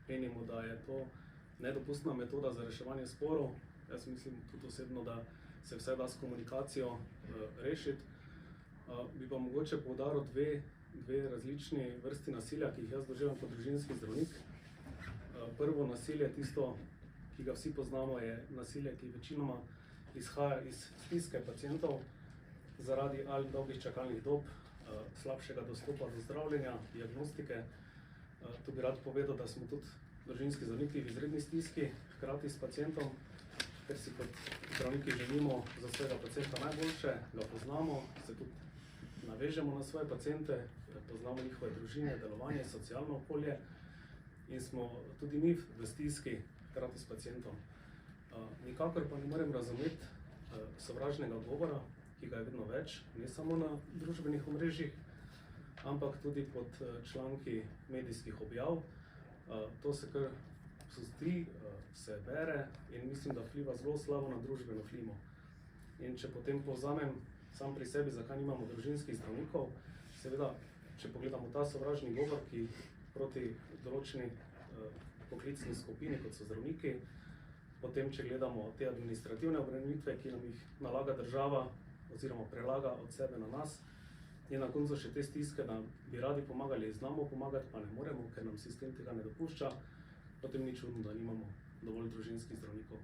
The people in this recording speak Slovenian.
menimo, da je to nedopustna metoda za reševanje sporov. Jaz mislim tudi osebno, da se vse da s komunikacijo rešiti. Bi pa mogoče poudaril dve različni vrsti nasilja, ki jih jaz doživljam kot družinski zdravnik. Prvo nasilje, tisto, ki ga vsi poznamo, je nasilje, ki večinoma izhaja iz stiske pacientov zaradi ali dolgih čakalnih dob, slabšega dostopa do zdravljenja, diagnostike. Tu bi rad povedal, da smo tudi družinski zdravniki v izredni stiski, hkrati s pacientom, ker si kot zdravniki želimo za svojega pacienta najboljše, ga poznamo, se tudi navežemo na svoje paciente, poznamo njihove družine, delovanje, socialno okolje in smo tudi mi v stiski hkrati s pacientom. Nikakor pa ne morem razumeti sovražnega govora, ki ga je vedno več, ne samo na družbenih omrežjih, ampak tudi pod članki medijskih objav. To se kar zdi, se bere in mislim, da vpliva zelo slabo na družbeno klimo. In če potem povzamem sam pri sebi, zakaj nimamo družinskih zdravnikov, seveda, če pogledamo ta sovražni govor, ki proti določeni poklicni skupini, kot so zdravniki, potem, če gledamo te administrativne obremenitve, ki nam jih nalaga država oziroma prelaga od sebe na nas, in na koncu še te stiske, da bi radi pomagali, znamo pomagati, pa ne moremo, ker nam sistem tega ne dopušča, potem ni čudno, da nimamo dovolj družinskih zdravnikov.